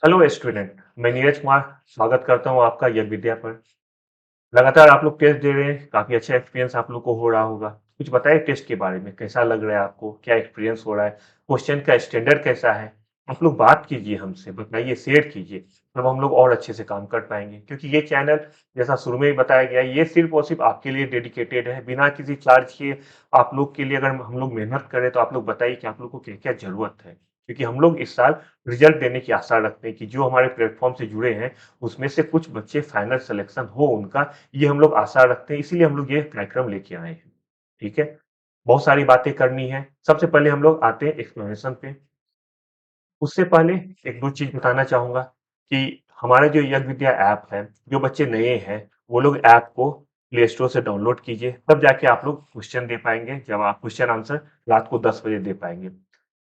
Hello student, मैं नीरज कुमार स्वागत करता हूँ आपका यज्ञ विद्या पर। लगातार आप लोग टेस्ट दे रहे हैं, काफी अच्छा एक्सपीरियंस आप लोग को हो रहा होगा। कुछ बताइए टेस्ट के बारे में, कैसा लग रहा है आपको, क्या एक्सपीरियंस हो रहा है, क्वेश्चन का स्टैंडर्ड कैसा है। आप लोग बात कीजिए हमसे, बताइए, शेयर कीजिए, तब हम लोग और अच्छे से काम कर पाएंगे। क्योंकि ये चैनल, जैसा शुरू में ही बताया गया, ये सिर्फ और सिर्फ आपके लिए डेडिकेटेड है, बिना किसी चार्ज के। आप लोग के लिए अगर हम लोग मेहनत करें तो आप लोग बताइए कि आप लोग को क्या क्या जरूरत है। क्योंकि हम लोग इस साल रिजल्ट देने की आशा रखते हैं कि जो हमारे प्लेटफॉर्म से जुड़े हैं उसमें से कुछ बच्चे फाइनल सिलेक्शन हो उनका, ये हम लोग आशा रखते हैं। इसीलिए हम लोग ये कार्यक्रम लेके आए हैं। ठीक है, बहुत सारी बातें करनी है। सबसे पहले हम लोग आते हैं एक्सप्लेनेशन पे। उससे पहले एक दो चीज बताना चाहूंगा कि हमारे जो यज्ञ विद्या ऐप है, जो बच्चे नए हैं वो लोग ऐप को प्ले स्टोर से डाउनलोड कीजिए, तब जाके आप लोग क्वेश्चन दे पाएंगे। जब आप क्वेश्चन आंसर रात को 10 बजे दे पाएंगे।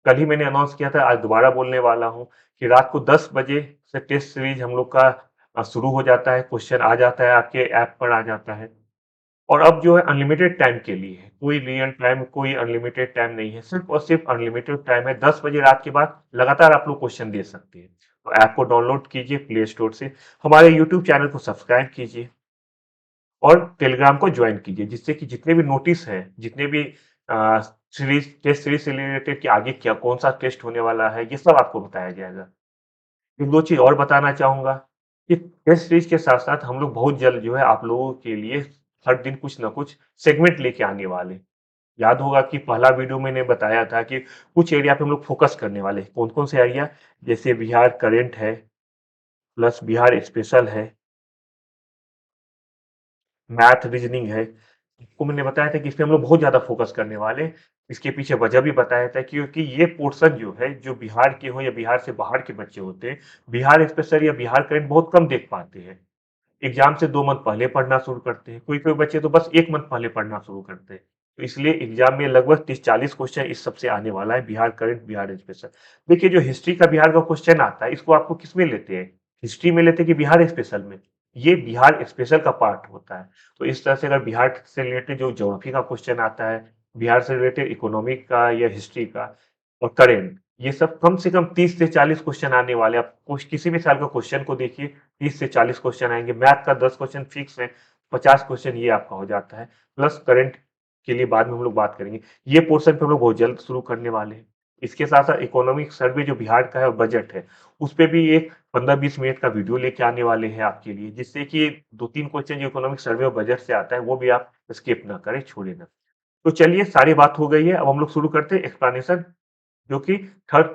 कल ही मैंने अनाउंस किया था, आज दोबारा बोलने वाला हूँ कि रात को 10 बजे से टेस्ट सीरीज हम लोग का शुरू हो जाता है। क्वेश्चन आ जाता है, आपके ऐप पर आ जाता है। और अब जो है अनलिमिटेड टाइम के लिए है, कोई रियल टाइम, कोई अनलिमिटेड टाइम नहीं है। सिर्फ और सिर्फ अनलिमिटेड टाइम है, 10 बजे रात के बाद लगातार आप लोग क्वेश्चन दे सकते हैं। तो ऐप को डाउनलोड कीजिए प्ले स्टोर से, हमारे यूट्यूब चैनल को सब्सक्राइब कीजिए और टेलीग्राम को ज्वाइन कीजिए, जिससे कि जितने भी नोटिस हैं, जितने भी सीरीज, टेस्ट सीरीज से रिलेटेड कि आगे क्या कौन सा टेस्ट होने वाला है, ये सब आपको बताया जाएगा। एक दो चीज और बताना चाहूंगा कि टेस्ट सीरीज के साथ साथ हम लोग बहुत जल्द जो है आप लोगों के लिए हर दिन कुछ ना कुछ सेगमेंट लेके आने वाले। याद होगा कि पहला वीडियो मैंने बताया था कि कुछ एरिया पे हम लोग फोकस करने वाले हैं। कौन कौन से एरिया? जैसे बिहार करंट है, प्लस बिहार स्पेशल है, मैथ रीजनिंग है। आपको मैंने बताया था कि इसमें हम लोग बहुत ज़्यादा फोकस करने वाले हैं। इसके पीछे वजह भी बताया था, क्योंकि ये पोर्शन जो है, जो बिहार के हो या बिहार से बाहर के बच्चे होते हैं, बिहार स्पेशल या बिहार करंट बहुत कम देख पाते हैं। एग्जाम से 2 मंथ पहले पढ़ना शुरू करते हैं, कोई कोई बच्चे तो बस 1 मंथ पहले पढ़ना शुरू करते हैं। तो इसलिए एग्जाम में लगभग 30-40 क्वेश्चन इस सबसे आने वाला है, बिहार करंट, बिहार स्पेशल। देखिए, जो हिस्ट्री का बिहार का क्वेश्चन आता है, इसको आपको किस में लेते हैं? हिस्ट्री में लेते हैं कि बिहार स्पेशल में? ये बिहार स्पेशल का पार्ट होता है। तो इस तरह से अगर बिहार से रिलेटेड जो ज्योग्राफी का क्वेश्चन आता है, बिहार से रिलेटेड इकोनॉमिक का या हिस्ट्री का और करेंट, ये सब कम से कम 30 से 40 क्वेश्चन आने वाले हैं। आप किसी भी साल का क्वेश्चन को देखिए, 30 से 40 क्वेश्चन आएंगे। मैथ का 10 क्वेश्चन फिक्स है, 50 क्वेश्चन ये आपका हो जाता है। प्लस करंट के लिए बाद में हम लोग बात करेंगे। ये पोर्शन पे हम लोग बहुत जल्द शुरू करने वाले हैं। इसके साथ साथ इकोनॉमिक सर्वे जो बिहार का है और बजट है, उस पे भी एक 15-20 मिनट का वीडियो लेके आने वाले हैं आपके लिए, जिससे कि 2-3 क्वेश्चन जो इकोनॉमिक सर्वे और बजट से आता है वो भी आप स्किप ना करें, छोड़े ना। तो चलिए, सारी बात हो गई है, अब हम लोग शुरू करते हैं एक्सप्लेनेशन, जो कि थर्ड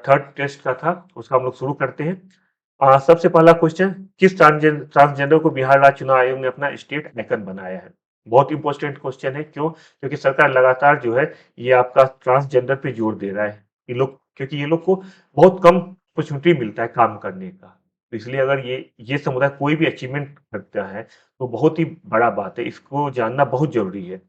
थर्ड टेस्ट का था, उसका हम लोग शुरू करते हैं। सबसे पहला क्वेश्चन, किस ट्रांसजेंडर को बिहार राज्य चुनाव आयोग ने अपना स्टेट आइकन बनाया है? बहुत इंपॉर्टेंट क्वेश्चन है। क्यों? क्योंकि सरकार लगातार जो है ये आपका ट्रांसजेंडर पे जोर दे रहा है। ये लोग, क्योंकि ये लोग को बहुत कम अपॉर्चुनिटी मिलता है काम करने का, तो इसलिए अगर ये समुदाय कोई भी अचीवमेंट करता है तो बहुत ही बड़ा बात है, इसको जानना बहुत जरूरी है।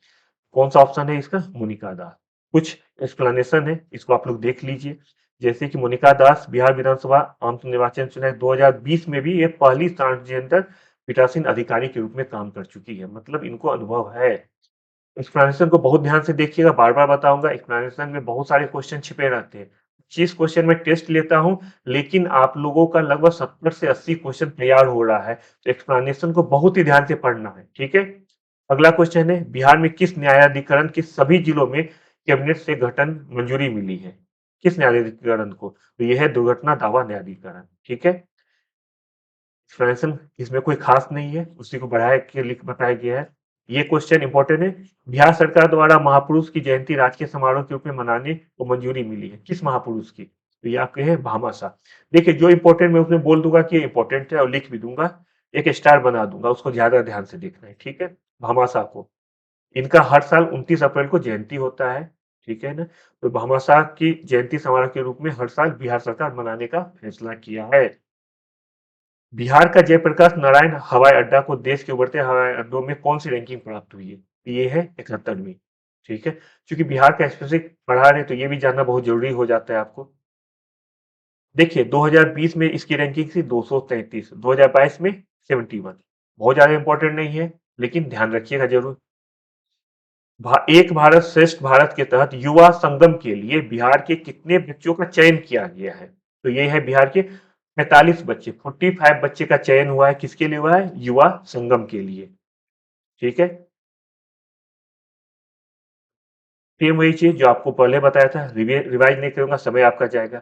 कौन सा ऑप्शन है इसका? मोनिका दास। कुछ एक्सप्लेनेशन है, इसको आप लोग देख लीजिए। जैसे कि मोनिका दास बिहार विधानसभा आम निर्वाचन चुनाव 2020 में भी ये पहली ट्रांसजेंडर पीठासीन अधिकारी के रूप में काम कर चुकी है, मतलब इनको अनुभव है। एक्सप्लेनेशन को बहुत ध्यान से देखिएगा, बार बार बताऊंगा, एक्सप्लेनेशन में बहुत सारे क्वेश्चन छिपे रहते हैं। 25 क्वेश्चन में टेस्ट लेता हूं, लेकिन आप लोगों का लगभग 70 से 80 क्वेश्चन तैयार हो रहा है, तो एक्सप्लेनेशन को बहुत ही ध्यान से पढ़ना है। ठीक है, अगला क्वेश्चन है, बिहार में किस न्यायाधिकरण के सभी जिलों में कैबिनेट से गठन मंजूरी मिली है? किस न्यायाधिकरण को? तो यह है दुर्घटना दावा न्यायाधिकरण। ठीक है, एक्सप्लेनेशन इसमें कोई खास नहीं है, उसी को बढ़ाया के लिख बताया गया है। ये क्वेश्चन इंपॉर्टेंट है। बिहार सरकार द्वारा महापुरुष की जयंती राजकीय समारोह के रूप में मनाने को मंजूरी मिली है, किस महापुरुष की? तो ये आपके हैं भामाशाह। देखिए, जो इंपॉर्टेंट मैं उसमें बोल दूंगा कि इंपॉर्टेंट है और लिख भी दूंगा, एक स्टार बना दूंगा, उसको ज्यादा ध्यान से देखना है। ठीक है, भामाशाह को, इनका हर साल 29 अप्रैल को जयंती होता है। ठीक है ना? तो भामाशाह की जयंती समारोह के रूप में हर साल बिहार सरकार मनाने का फैसला किया है। बिहार का जयप्रकाश नारायण हवाई अड्डा को देश के उभरते हवाई अड्डों में कौन सी रैंकिंग प्राप्त हुई है? तो ये है 71वीं। ठीक है, क्योंकि बिहार का स्पेसिफिक पढ़ा रहे तो ये भी जानना बहुत जरूरी हो जाता है आपको। देखिए, 2020 में इसकी रैंकिंग थी 233, 2022 में 71। बहुत ज्यादा इंपॉर्टेंट नहीं है, लेकिन ध्यान रखिएगा जरूर। एक भारत श्रेष्ठ भारत के तहत युवा संगम के लिए बिहार के कितने बच्चों का चयन किया गया है? तो ये है बिहार के 45 बच्चे, 45 बच्चे का चयन हुआ है, किसके लिए हुआ है? युवा संगम के लिए। ठीक है। सेम वही चीज जो आपको पहले बताया था, रिवाइज नहीं करूंगा, समय आपका जाएगा।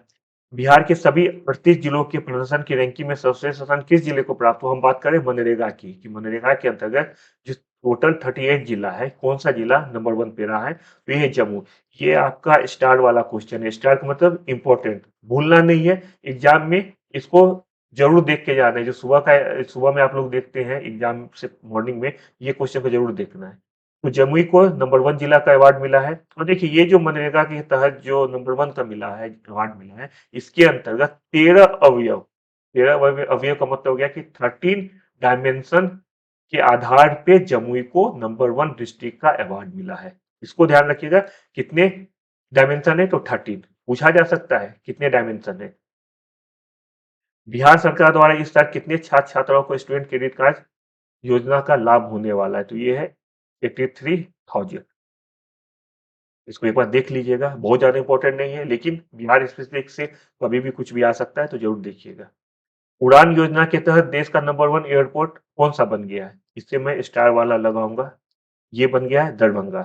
बिहार के सभी 38 जिलों के प्रदर्शन की रैंकिंग में सर्वश्रेष्ठ स्थान किस जिले को प्राप्त हुआ? हम बात करें मनरेगा की, कि मनरेगा के अंतर्गत जो टोटल 38 जिला है, कौन सा जिला नंबर वन पे रहा है? तो ये जम्मू। ये आपका स्टार वाला क्वेश्चन है। स्टार का मतलब इंपॉर्टेंट, भूलना नहीं है एग्जाम में, इसको जरूर देख के जाना है। जो सुबह में आप लोग देखते हैं एग्जाम से मॉर्निंग में, ये क्वेश्चन को जरूर देखना है। तो जमुई को नंबर वन जिला का अवार्ड मिला है। और देखिए ये जो मनरेगा के तहत जो नंबर वन का मिला है, अवार्ड मिला है, इसके अंतर्गत 13 अवयव का मतलब हो गया कि 13 डायमेंशन के आधार पे जमुई को नंबर वन डिस्ट्रिक्ट का अवार्ड मिला है। इसको ध्यान रखिएगा। कितने डायमेंशन है? तो 13 पूछा जा सकता है कितने डायमेंशन है। बिहार सरकार द्वारा इस साल कितने छात्र छात्राओं को स्टूडेंट क्रेडिट कार्ड योजना का लाभ होने वाला है? तो ये है 83,000। इसको एक बार देख लीजिएगा, बहुत ज्यादा इंपॉर्टेंट नहीं है, लेकिन बिहार स्पेसिफिक से कभी भी कुछ भी आ सकता है, तो जरूर देखिएगा। उड़ान योजना के तहत देश का नंबर वन एयरपोर्ट कौन सा बन गया है? इससे मैं स्टार वाला लगाऊंगा। ये बन गया है दरभंगा।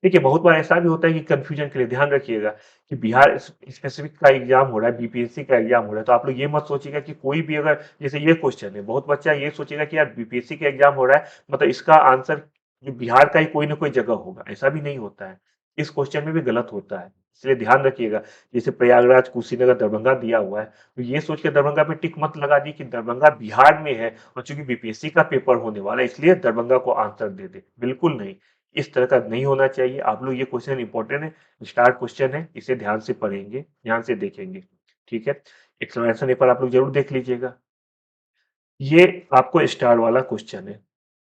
देखिए बहुत बार ऐसा भी होता है कि कंफ्यूजन के लिए ध्यान रखिएगा कि बिहार स्पेसिफिक का एग्जाम हो रहा है, बीपीएससी का एग्जाम हो रहा है, तो आप लोग ये मत सोचिएगा कि कोई भी अगर, जैसे ये क्वेश्चन है, बहुत बच्चा ये सोचेगा कि यार बीपीएससी का एग्जाम हो रहा है मतलब इसका आंसर जो बिहार का ही कोई ना कोई जगह होगा। ऐसा भी नहीं होता है, इस क्वेश्चन में भी गलत होता है, इसलिए ध्यान रखिएगा। जैसे प्रयागराज, कुशीनगर, दरभंगा दिया हुआ है, तो ये सोच के दरभंगा पे टिक मत लगा दी कि दरभंगा बिहार में है और चूंकि बीपीएससी का पेपर होने वाला है इसलिए दरभंगा को आंसर दे दे, बिल्कुल नहीं। इस तरह का नहीं होना चाहिए। आप लोग, ये क्वेश्चन इंपॉर्टेंट है, स्टार क्वेश्चन है, इसे ध्यान से पढ़ेंगे, ध्यान से देखेंगे। ठीक है। एक्सप्लेनेशन एक बार आप लोग जरूर देख लीजिएगा। ये आपको स्टार वाला क्वेश्चन है।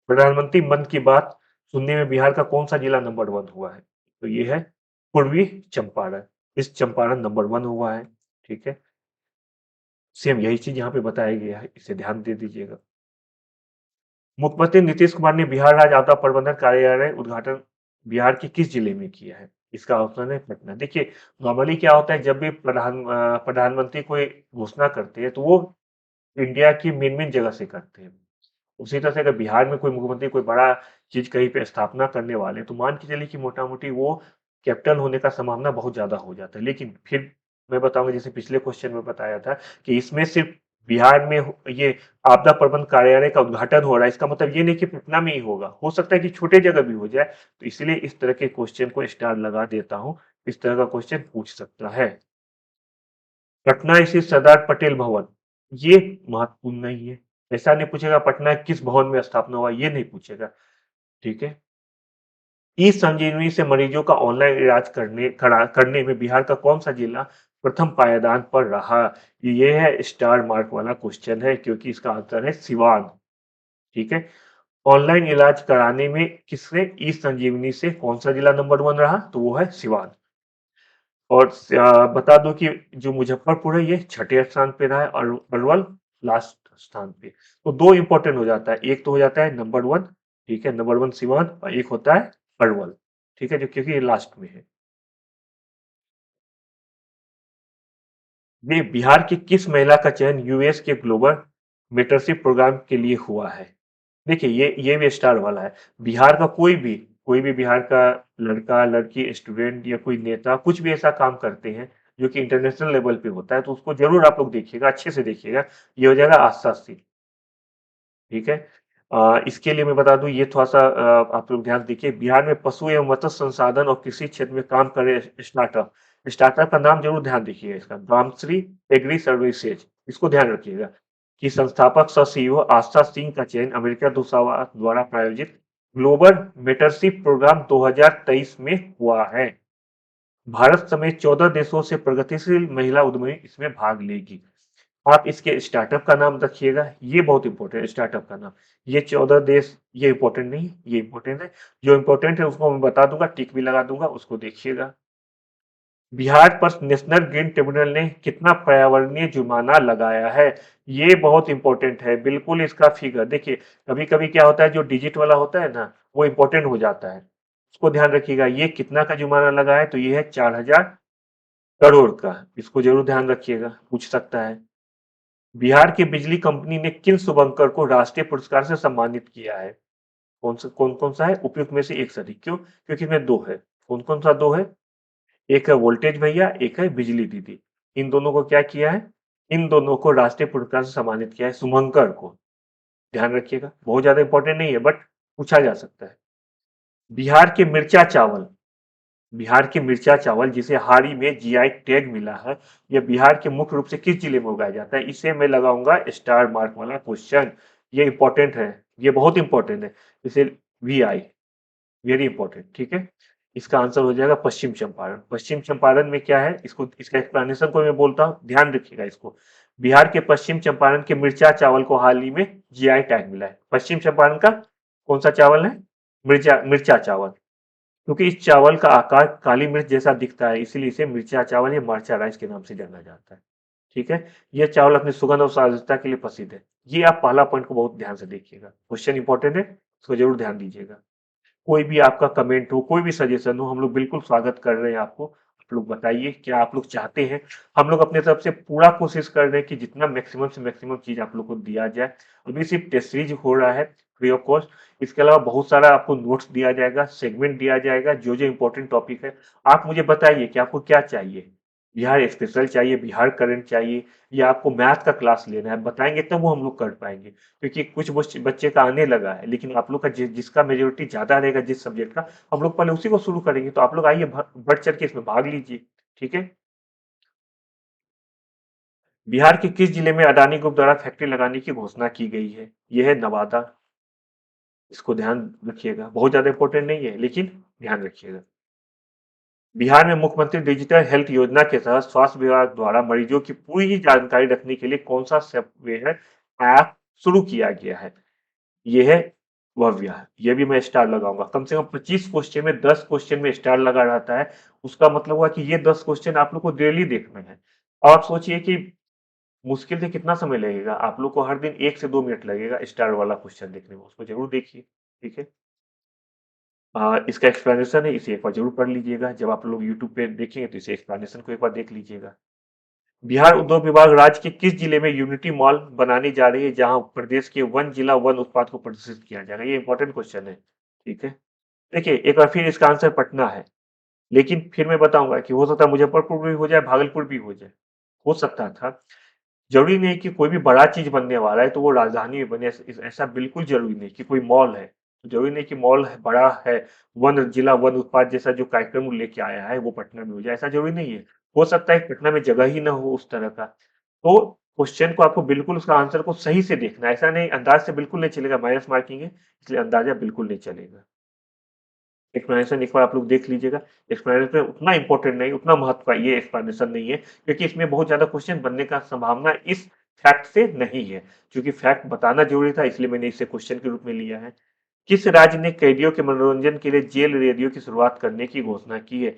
प्रधानमंत्री मन की बात सुनने में बिहार का कौन सा जिला नंबर वन हुआ है? तो ये है पूर्वी चंपारण। इस चंपारण नंबर वन हुआ है। ठीक है। सेम यही चीज यहाँ पे बताया गया है, इसे ध्यान दे दीजिएगा। मुख्यमंत्री नीतीश कुमार ने बिहार राज्य आपदा प्रबंधन कार्यालय उद्घाटन बिहार के किस जिले में किया है? इसका ऑप्शन है पटना। देखिए नॉर्मली क्या होता है, जब भी प्रधानमंत्री कोई घोषणा करते हैं तो वो इंडिया की मेन मेन जगह से करते हैं। उसी तरह से अगर बिहार में कोई मुख्यमंत्री कोई बड़ा चीज कहीं पे स्थापना करने वाले हैं, तो मान के चलिए कि मोटा मोटी वो कैपिटल होने का संभावना बहुत ज्यादा हो जाता है। लेकिन फिर मैं बताऊंगा, जैसे पिछले क्वेश्चन में बताया था कि इसमें सिर्फ बिहार में ये आपदा प्रबंधन कार्यालय का उद्घाटन हो रहा है, इसका मतलब ये नहीं कि पटना में ही होगा, हो सकता है कि छोटे जगह भी हो जाए। तो इसलिए इस तरह के क्वेश्चन को स्टार लगा देता हूँ। इस तरह का क्वेश्चन पूछ सकता है। पटना स्थित सरदार पटेल भवन, ये महत्वपूर्ण नहीं है। ऐसा नहीं पूछेगा पटना किस भवन में स्थापना हुआ, ये नहीं पूछेगा। ठीक है। ई संजीवनी से मरीजों का ऑनलाइन इलाज करने में बिहार का कौन सा जिला प्रथम पायदान पर रहा? ये है स्टार मार्क वाला क्वेश्चन है, क्योंकि इसका आंसर है सिवान। ठीक है। ऑनलाइन इलाज कराने में किसने ई संजीवनी से कौन सा जिला नंबर वन रहा? तो वो है सिवान। और बता दो कि जो मुजफ्फरपुर है ये छठे स्थान पे रहा है और अरवल लास्ट स्थान पे। तो दो इंपॉर्टेंट हो जाता है, एक तो हो जाता है नंबर वन, ठीक है, नंबर वन सिवान, और एक होता है अरवल। ठीक है, जो क्योंकि ये लास्ट में है। ये बिहार की किस महिला का चयन यूएस के ग्लोबल मेंटरशिप प्रोग्राम के लिए हुआ है? देखिए ये भी स्टार वाला है। बिहार का कोई भी बिहार का लड़का लड़की स्टूडेंट या कोई नेता कुछ भी ऐसा काम करते हैं जो कि इंटरनेशनल लेवल पे होता है, तो उसको जरूर आप लोग देखिएगा, अच्छे से देखिएगा। ये हो जाएगा आस्था सिंह। ठीक है। इसके लिए मैं बता दूं, ये थोड़ा सा आप लोग ध्यान देखिए। बिहार में पशु एवं मत्स्य संसाधन और कृषि क्षेत्र में काम करे स्टार्टअप, स्टार्टअप का नाम जरूर ध्यान देखिएगा। इसका रामश्री एग्री सर्विसेज, इसको ध्यान रखिएगा। कि संस्थापक सह सीईओ आस्था सिंह का चयन अमेरिका दूतावास द्वारा प्रायोजित ग्लोबल मेंटरशिप प्रोग्राम 2023 में हुआ है। भारत समेत 14 देशों से प्रगतिशील महिला उद्यमी इसमें भाग लेगी। आप इसके स्टार्टअप का नाम रखिएगा, ये बहुत इंपॉर्टेंट है स्टार्टअप का नाम। ये 14 देश, ये इंपॉर्टेंट नहीं, ये इंपॉर्टेंट है। जो इंपॉर्टेंट है उसको मैं बता दूंगा, टिक भी लगा दूंगा, उसको देखिएगा। बिहार पर नेशनल ग्रीन ट्रिब्यूनल ने कितना पर्यावरणीय जुर्माना लगाया है? ये बहुत इंपॉर्टेंट है, बिल्कुल इसका फिगर देखिए। कभी कभी क्या होता है, जो डिजिट वाला होता है ना, वो इंपॉर्टेंट हो जाता है, उसको ध्यान रखिएगा। ये कितना का जुर्माना लगा है? तो ये है 4,000 करोड़ का। इसको जरूर ध्यान रखिएगा, पूछ सकता है। बिहार की बिजली कंपनी ने किन शुभंकर को राष्ट्रीय पुरस्कार से सम्मानित किया है? कौन सा है? उपयुक्त में से एक सही। क्यों? क्योंकि इसमें दो है। कौन सा दो है? एक है वोल्टेज भैया, एक है बिजली दीदी। इन दोनों को क्या किया है? इन दोनों को राष्ट्रीय पुरस्कार से सम्मानित किया है, शुभंकर को। ध्यान रखिएगा, बहुत ज्यादा इंपॉर्टेंट नहीं है बट पूछा जा सकता है। बिहार के मिर्चा चावल, बिहार के मिर्चा चावल जिसे हाल ही में जीआई टैग मिला है, यह बिहार के मुख्य रूप से किस जिले में उगाया जाता है? इसे मैं लगाऊंगा स्टार मार्क वाला क्वेश्चन। ये इंपॉर्टेंट है, ये बहुत इंपॉर्टेंट है। इसे वी आई, वेरी इंपॉर्टेंट, ठीक है। इसका आंसर हो जाएगा पश्चिम चंपारण। पश्चिम चंपारण में क्या है, इसको इसका एक्सप्लेनेशन को मैं बोलता हूँ, ध्यान रखिएगा इसको। बिहार के पश्चिम चंपारण के मिर्चा चावल को हाल ही में जीआई टैग मिला है। पश्चिम चंपारण का कौन सा चावल है? मिर्चा मिर्चा चावल। क्योंकि इस चावल का आकार काली मिर्च जैसा दिखता है, इसीलिए इसे मिर्चा चावल या मरचा राइस के नाम से जाना जाता है। ठीक है। यह चावल अपनी सुगंध और स्वादिष्टता के लिए प्रसिद्ध है। ये आप पहला पॉइंट को बहुत ध्यान से देखिएगा, क्वेश्चन इंपॉर्टेंट है, इसको जरूर ध्यान दीजिएगा। कोई भी आपका कमेंट हो, कोई भी सजेशन हो, हम लोग बिल्कुल स्वागत कर रहे हैं आपको। आप लोग बताइए क्या आप लोग चाहते हैं। हम लोग अपने तरफ से पूरा कोशिश कर रहे हैं कि जितना मैक्सिमम से मैक्सिमम चीज आप लोग को दिया जाए। अभी सिर्फ टेस्ट सीरीज हो रहा है फ्री ऑफ कॉस्ट। इसके अलावा बहुत सारा आपको नोट्स दिया जाएगा, सेगमेंट दिया जाएगा, जो जो इंपॉर्टेंट टॉपिक है। आप मुझे बताइए कि आपको क्या चाहिए। बिहार स्पेशल चाहिए, बिहार करंट चाहिए, या आपको मैथ का क्लास लेना है, बताएंगे तब वो हम लोग कर पाएंगे। क्योंकि कुछ बच्चे का आने लगा है, लेकिन आप लोग का जिसका मेजोरिटी ज्यादा रहेगा जिस सब्जेक्ट का, हम लोग पहले उसी को शुरू करेंगे। तो आप लोग आइए, बढ़ चढ़ के इसमें भाग लीजिए। ठीक है। बिहार के किस जिले में अडानी ग्रुप द्वारा फैक्ट्री लगाने की घोषणा की गई है? यह है नवादा। इसको ध्यान रखिएगा, बहुत ज्यादा इंपॉर्टेंट नहीं है लेकिन ध्यान रखिएगा। बिहार में मुख्यमंत्री डिजिटल हेल्थ योजना के तहत स्वास्थ्य विभाग द्वारा मरीजों की पूरी जानकारी रखने के लिए कौन सा सॉफ्टवेयर ऐप शुरू किया गया है? ये है भव्या। ये भी मैं स्टार लगाऊंगा। कम से कम 25 क्वेश्चन में 10 क्वेश्चन में स्टार लगा रहता है। उसका मतलब हुआ कि ये 10 क्वेश्चन आप लोग को डेली देखना है। और आप सोचिए कि मुश्किल से कितना समय लगेगा आप लोग को, हर दिन 1 से 2 मिनट लगेगा स्टार वाला क्वेश्चन देखने में। उसको जरूर देखिए। ठीक है। इसका एक्सप्लेनेशन है, इसे एक बार जरूर पढ़ लीजिएगा। जब आप लोग यूट्यूब पे देखेंगे तो इसे एक्सप्लेनेशन को एक बार देख लीजिएगा। बिहार उद्योग विभाग राज्य के किस जिले में यूनिटी मॉल बनाने जा रही है, जहां प्रदेश के वन जिला वन उत्पाद को प्रदर्शित किया जाएगा? ये इंपॉर्टेंट क्वेश्चन है। ठीक है। देखिए, एक बार फिर इसका आंसर पटना है, लेकिन फिर मैं बताऊंगा कि हो सकता है मुजफ्फरपुर भी हो जाए, भागलपुर भी हो जाए। हो सकता था। जरूरी नहीं कि कोई भी बड़ा चीज बनने वाला है तो वो राजधानी में बने, ऐसा बिल्कुल जरूरी नहीं। कि कोई मॉल है तो जरूरी नहीं कि मॉल है, बड़ा है, वन जिला वन उत्पाद जैसा जो कार्यक्रम वो लेके आया है वो पटना में हो जाए, ऐसा जरूरी नहीं है। हो सकता है पटना में जगह ही ना हो उस तरह का। तो क्वेश्चन को आपको बिल्कुल उसका आंसर को सही से देखना है, ऐसा नहीं अंदाज से बिल्कुल नहीं चलेगा, माइनस मार्किंग है, इसलिए अंदाजा बिल्कुल नहीं चलेगा। एक्सप्लेनेशन एक बार आप लोग देख लीजिएगा। एक्सप्लेनेशन उतना इंपॉर्टेंट नहीं, उतना महत्व का ये एक्सप्लेनेशन नहीं है, क्योंकि इसमें बहुत ज्यादा क्वेश्चन बनने का संभावना इस फैक्ट से नहीं है। क्योंकि फैक्ट बताना जरूरी था, इसलिए मैंने इसे क्वेश्चन के रूप में लिया है। किस राज्य ने कैदियों के मनोरंजन के लिए जेल रेडियो की शुरुआत करने की घोषणा की है?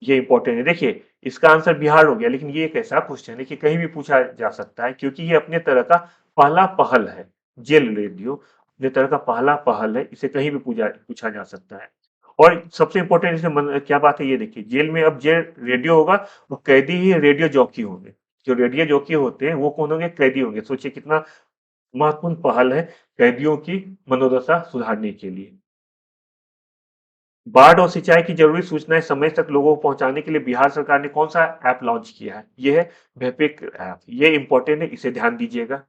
ये इंपॉर्टेंट है। देखिए, इसका आंसर बिहार हो गया, लेकिन ये एक ऐसा क्वेश्चन है कि कहीं भी पूछा जा सकता है, क्योंकि ये अपने तरह का पहला पहल है। जेल रेडियो अपने तरह का पहला पहल है, इसे कहीं भी पूछा पूछा जा सकता है। और सबसे इंपॉर्टेंट इसमें क्या बात है, ये देखिए, जेल में अब जेल रेडियो होगा, वो कैदी ही रेडियो जॉकी होंगे। जो रेडियो जॉकी होते हैं वो कौन होंगे? कैदी होंगे। सोचिए कितना महत्वपूर्ण पहल है कैदियों की मनोदशा सुधारने के लिए। बाढ़ और सिंचाई की जरूरी सूचनाएं समय तक लोगों को पहुंचाने के लिए बिहार सरकार ने कौन सा ऐप लॉन्च किया है? ये है वेपिक ऐप। ये इंपॉर्टेंट है, इसे ध्यान दीजिएगा।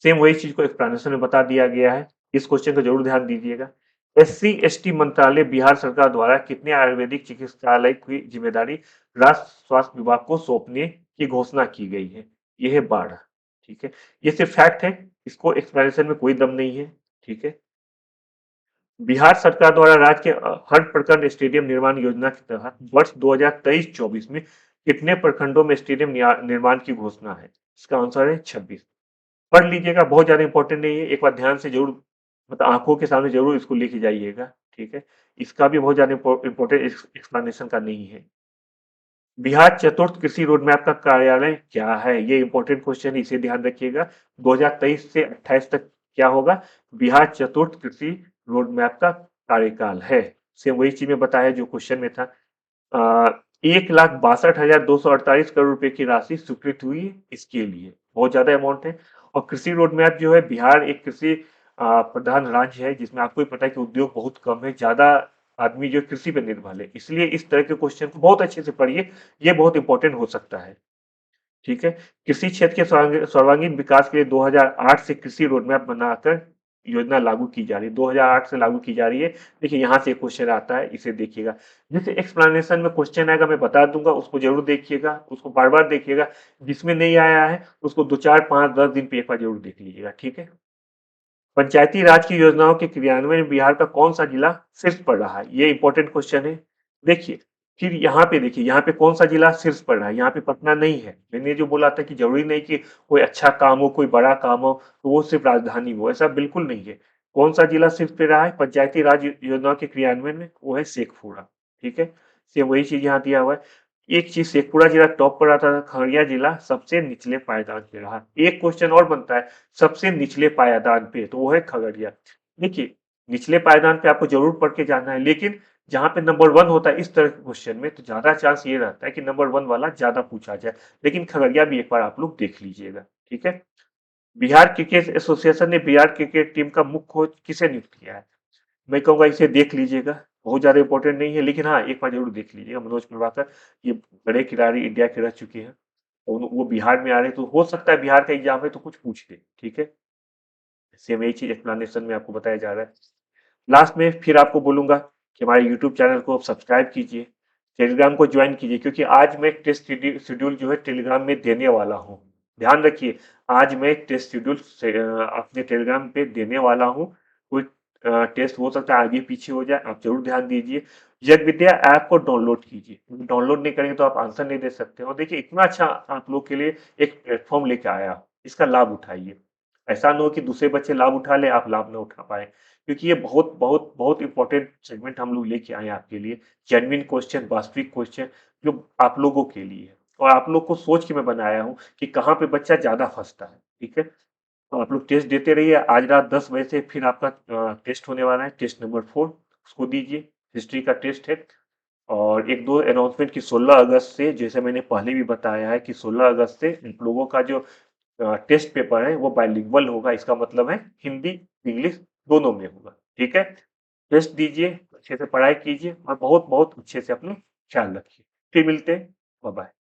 सेम वही चीज को एक्सप्लेनेशन में बता दिया गया है। इस क्वेश्चन को जरूर ध्यान दीजिएगा। एससी एसटी मंत्रालय बिहार सरकार द्वारा कितने आयुर्वेदिक चिकित्सालय की जिम्मेदारी राष्ट्र स्वास्थ्य विभाग को सौंपने की घोषणा की गई है? यह है बाढ़। ठीक है। ये सिर्फ फैक्ट है, इसको एक्सप्लेनेशन में कोई दम नहीं है। ठीक है। बिहार सरकार द्वारा राज्य के हर प्रखंड स्टेडियम निर्माण योजना के तहत वर्ष 2023-24 में कितने प्रखंडों में स्टेडियम निर्माण की घोषणा है? इसका आंसर है 26। पढ़ लीजिएगा, बहुत ज्यादा इंपॉर्टेंट नहीं है, एक बार ध्यान से जरूर, मतलब आंखों के सामने जरूर इसको लेके जाइएगा। ठीक है। इसका भी बहुत ज्यादा इंपॉर्टेंट एक्सप्लेनेशन का नहीं है। बिहार चतुर्थ कृषि रोड मैप का कार्यालय क्या है? ये इंपॉर्टेंट क्वेश्चन है, इसे ध्यान रखिएगा। 2023 से 28 तक क्या होगा? बिहार चतुर्थ कृषि रोड मैप का कार्यकाल है। सेम वही चीज में बताया जो क्वेश्चन में था। 1,62,248 करोड़ रुपए की राशि स्वीकृत हुई है इसके लिए। बहुत ज्यादा अमाउंट है। और कृषि रोड मैप जो है, बिहार एक कृषि प्रधान राज्य है, जिसमें आपको भी पता है कि उद्योग बहुत कम है, ज्यादा आदमी जो कृषि पर निर्भर है, इसलिए इस तरह के क्वेश्चन को बहुत अच्छे से पढ़िए, ये बहुत इंपॉर्टेंट हो सकता है। ठीक है। कृषि क्षेत्र के सर्वांगीण विकास के लिए 2008 से कृषि रोडमैप बनाकर योजना लागू की जा रही है। 2008 से लागू की जा रही है। देखिए यहाँ से क्वेश्चन आता है, इसे देखिएगा। जैसे एक्सप्लेनेशन में क्वेश्चन आएगा, मैं बता दूंगा, उसको जरूर देखिएगा, उसको बार बार देखिएगा। जिसमें नहीं आया है उसको 2, 4, 5, 10 दिन पे एक बार जरूर देख लीजिएगा। ठीक है। पंचायती राज की योजनाओं के क्रियान्वयन में बिहार का कौन सा जिला शीर्ष पर रहा है, ये इंपॉर्टेंट क्वेश्चन है। देखिए, फिर यहाँ पे देखिए, यहाँ पे कौन सा जिला शीर्ष पर रहा है, यहाँ पे पटना नहीं है। मैंने जो बोला था कि जरूरी नहीं कि कोई अच्छा काम हो, कोई बड़ा काम हो तो वो सिर्फ राजधानी हो, ऐसा बिल्कुल नहीं है। कौन सा जिला शीर्ष पे रहा है पंचायती राज योजनाओं के क्रियान्वयन में, वो है शेखपुरा। ठीक है। सेम वही चीज यहाँ दिया हुआ है। एक चीज, शेखपुरा जिला टॉप पर आता था, खगड़िया जिला सबसे निचले पायदान पे रहा। एक क्वेश्चन और बनता है, सबसे निचले पायदान पे, तो वो है खगड़िया। देखिए, निचले पायदान पे आपको जरूर पढ़ के जाना है, लेकिन जहां पे नंबर वन होता है इस तरह के क्वेश्चन में, तो ज्यादा चांस ये रहता है कि नंबर वन वाला ज्यादा पूछा जाए। लेकिन खगड़िया भी एक बार आप लोग देख लीजिएगा। ठीक है। बिहार क्रिकेट एसोसिएशन ने बिहार क्रिकेट टीम का मुख्य कोच किसे नियुक्त किया है, मैं कहूंगा इसे देख लीजिएगा। बहुत ज्यादा इंपॉर्टेंट नहीं है, लेकिन हाँ एक बार जरूर देख लीजिएगा। मनोज प्रभाकर, ये बड़े खिलाड़ी इंडिया के रह चुके हैं, और वो बिहार में आ रहे हैं, तो हो सकता है बिहार का एग्जाम है तो कुछ पूछ ले। ठीक है। सेम यही चीज एक्सप्लेनेशन में आपको बताया जा रहा है। लास्ट में फिर आपको बोलूंगा कि हमारे यूट्यूब चैनल को आप सब्सक्राइब कीजिए, टेलीग्राम को ज्वाइन कीजिए, क्योंकि आज मैं टेस्ट शेड्यूल जो है टेलीग्राम में देने वाला हूँ। ध्यान रखिए, आज मैं टेस्ट शेड्यूल अपने टेलीग्राम पे देने वाला हूँ। कोई टेस्ट हो सकता है आगे पीछे हो जाए, आप जरूर ध्यान दीजिए। जग विद्या ऐप को डाउनलोड कीजिए, डाउनलोड नहीं करेंगे तो आप आंसर नहीं दे सकते हो। देखिए, इतना अच्छा आप लोग के लिए एक प्लेटफॉर्म लेके आया, इसका लाभ उठाइए। ऐसा ना हो कि दूसरे बच्चे लाभ उठा ले, आप लाभ ना उठा पाए, क्योंकि ये बहुत बहुत बहुत इंपॉर्टेंट सेगमेंट हम लोग लेके आए हैं आपके लिए। जेन्युइन क्वेश्चन, वास्तविक क्वेश्चन, जो आप लोगों के लिए है, और आप लोग को सोच के मैं बनाया हूँ कि कहाँ पे बच्चा ज्यादा फंसता है। ठीक है। तो आप लोग टेस्ट देते रहिए। आज रात 10 बजे से फिर आपका टेस्ट होने वाला है, टेस्ट नंबर 4, उसको दीजिए। हिस्ट्री का टेस्ट है। और एक दो अनाउंसमेंट की 16 अगस्त से, जैसे मैंने पहले भी बताया है कि 16 अगस्त से इन लोगों का जो टेस्ट पेपर है वो बाइलिंगुअल होगा। इसका मतलब है हिंदी इंग्लिश दोनों में होगा। ठीक है। टेस्ट दीजिए, अच्छे से पढ़ाई कीजिए, और बहुत बहुत अच्छे से अपने ख्याल रखिए। फिर मिलते हैं। Bye bye.